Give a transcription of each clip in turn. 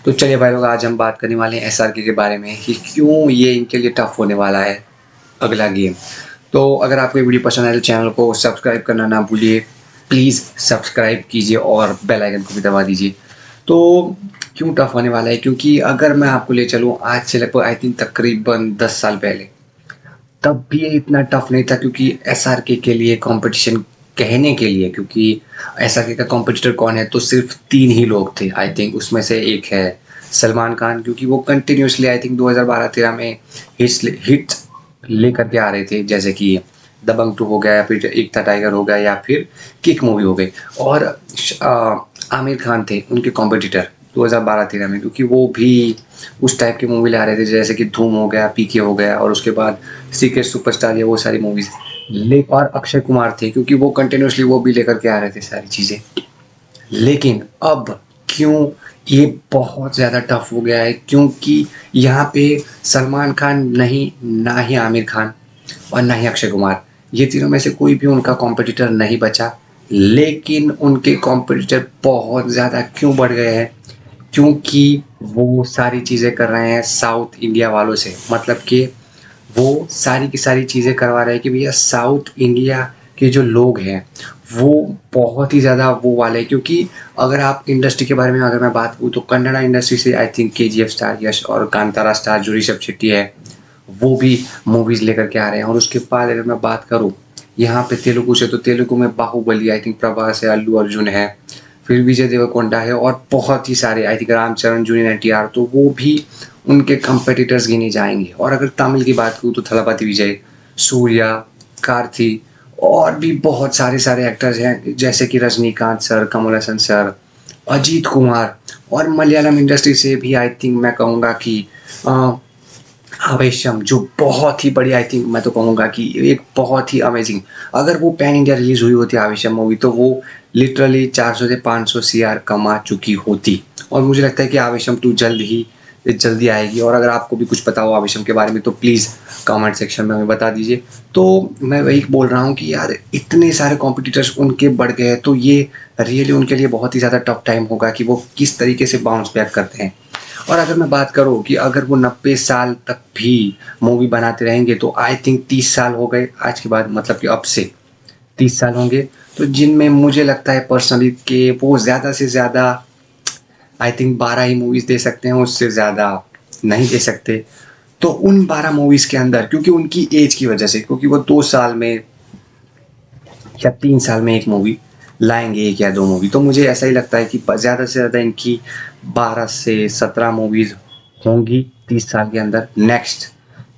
तो चलिए भाई लोग, आज हम बात करने वाले हैं एसआरके के बारे में कि क्यों ये इनके लिए टफ होने वाला है अगला गेम। तो अगर आपको ये वीडियो पसंद आए तो चैनल को सब्सक्राइब करना ना भूलिए, प्लीज़ सब्सक्राइब कीजिए और बेल आइकन को भी दबा दीजिए। तो क्यों टफ होने वाला है, क्योंकि अगर मैं आपको ले चलूँ आज से लगभग आई थिंक तकरीबन 10 साल पहले, तब भी ये इतना टफ नहीं था, क्योंकि एसआरके के लिए कंपटीशन कहने के लिए, क्योंकि एसआरके का कॉम्पिटिटर कौन है, तो सिर्फ 3 ही लोग थे आई थिंक। उसमें से एक है सलमान खान, क्योंकि वो कंटिन्यूसली आई थिंक 2012-13 में हिट्स लेकर के आ रहे थे, जैसे कि दबंग 2 हो गया, या फिर एक था टाइगर हो गया, या फिर किक मूवी हो गई। और आमिर खान थे उनके कॉम्पिटिटर 2012-13 में, क्योंकि वो भी उस टाइप की मूवी ला रहे थे, जैसे कि धूम हो गया, पीके हो गया, और उसके बाद सीक्रेट सुपरस्टार, ये वो सारी मूवीज ले। और अक्षय कुमार थे, क्योंकि वो कंटिन्यूसली वो भी लेकर के आ रहे थे सारी चीज़ें। लेकिन अब क्यों ये बहुत ज़्यादा टफ हो गया है, क्योंकि यहाँ पे सलमान खान नहीं, ना ही आमिर खान और ना ही अक्षय कुमार, ये तीनों में से कोई भी उनका कॉम्पिटिटर नहीं बचा। लेकिन उनके कॉम्पिटिटर बहुत ज़्यादा क्यों बढ़ गए हैं, क्योंकि वो सारी चीज़ें कर रहे हैं साउथ इंडिया वालों से। मतलब कि वो सारी की सारी चीज़ें करवा रहे हैं कि भैया साउथ इंडिया के जो लोग हैं वो बहुत ही ज़्यादा वो वाले हैं। क्योंकि अगर आप इंडस्ट्री के बारे में अगर मैं बात करूँ, तो कन्नड़ा इंडस्ट्री से आई थिंक केजीएफ स्टार यश और कांतारा स्टार जो ऋषभ शेट्टी है, वो भी मूवीज़ लेकर के आ रहे हैं। और उसके बाद अगर मैं बात करूँ यहाँ पे तेलुगु से, तो तेलुगु में बाहुबली आई थिंक प्रभास है, अल्लू अर्जुन है, फिर विजय देवरकोंडा है, और बहुत ही सारे I think Ram Charan junior NTR, तो वो भी उनके कंपेटिटर्स गिने जाएंगे। और अगर तमिल की बात करूँ तो थलापति विजय, सूर्या, कार्ति, और भी बहुत सारे सारे एक्टर्स हैं, जैसे कि रजनीकांत सर, कमल हसन सर, अजीत कुमार। और मलयालम इंडस्ट्री से भी आई थिंक मैं कहूँगा कि आवेशम, जो बहुत ही बड़ी आई थिंक मैं तो कहूँगा कि एक बहुत ही अमेजिंग, अगर वो पैन इंडिया रिलीज हुई होती आवेशम मूवी, तो वो लिटरली 400 से 500 सीआर कमा चुकी होती। और मुझे लगता है कि आवेशम 2 जल्दी आएगी। और अगर आपको भी कुछ पता हो आवेशम के बारे में, तो प्लीज़ कमेंट सेक्शन में हमें बता दीजिए। तो मैं वही बोल रहा हूँ कि यार इतने सारे कॉम्पिटिटर्स उनके बढ़ गए हैं, तो ये रियली उनके लिए बहुत ही ज़्यादा टफ टाइम होगा कि वो किस तरीके से बाउंस बैक करते हैं। और अगर मैं बात करूँ कि अगर वो 90 साल तक भी मूवी बनाते रहेंगे, तो आई थिंक 30 साल हो गए आज के बाद, मतलब कि अब से 30 साल होंगे, तो जिनमें मुझे लगता है पर्सनली कि वो ज़्यादा से ज़्यादा आई थिंक 12 ही मूवीज़ दे सकते हैं, उससे ज़्यादा नहीं दे सकते। तो उन 12 मूवीज़ के अंदर, क्योंकि उनकी एज की वजह से, क्योंकि वो 2 साल में या 3 साल में एक मूवी लाएंगे, एक या 2 मूवी, तो मुझे ऐसा ही लगता है कि ज़्यादा से ज़्यादा इनकी 12 से 17 मूवीज़ होंगी 30 साल के अंदर, नेक्स्ट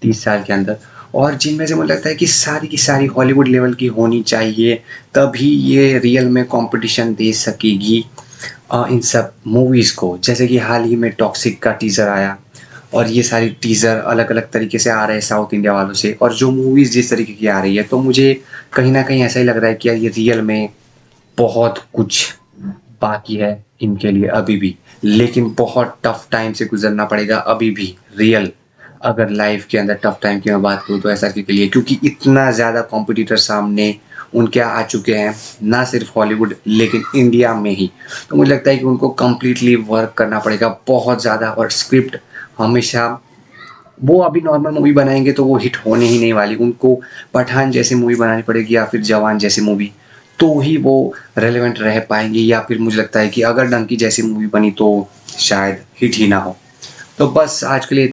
30 साल के अंदर। और जिनमें से मुझे लगता है कि सारी की सारी हॉलीवुड लेवल की होनी चाहिए, तभी ये रियल में कंपटीशन दे सकेगी इन सब मूवीज़ को। जैसे कि हाल ही में टॉक्सिक का टीज़र आया, और ये सारी टीज़र अलग अलग तरीके से आ रहे हैं साउथ इंडिया वालों से, और जो मूवीज़ जिस तरीके की आ रही है, तो मुझे कहीं ना कहीं ऐसा ही लग रहा है कि यार ये रियल में बहुत कुछ बाकी है इनके लिए अभी भी। लेकिन बहुत टफ टाइम से गुजरना पड़ेगा अभी भी रियल, अगर लाइफ के अंदर टफ टाइम की मैं बात करूँ तो ऐसा के लिए, क्योंकि इतना ज़्यादा कॉम्पिटिटर सामने उनके आ चुके हैं, ना सिर्फ हॉलीवुड लेकिन इंडिया में ही। तो मुझे लगता है कि उनको कम्प्लीटली वर्क करना पड़ेगा बहुत ज़्यादा। और स्क्रिप्ट हमेशा, वो अभी नॉर्मल मूवी बनाएंगे तो वो हिट होने ही नहीं वाली, उनको पठान जैसी मूवी बनानी पड़ेगी, या फिर जवान जैसी मूवी, तो ही वो रेलेवेंट रह पाएंगे। या फिर मुझे लगता है कि अगर डंकी जैसी मूवी बनी तो शायद हिट ही ना हो। तो बस आज के लिए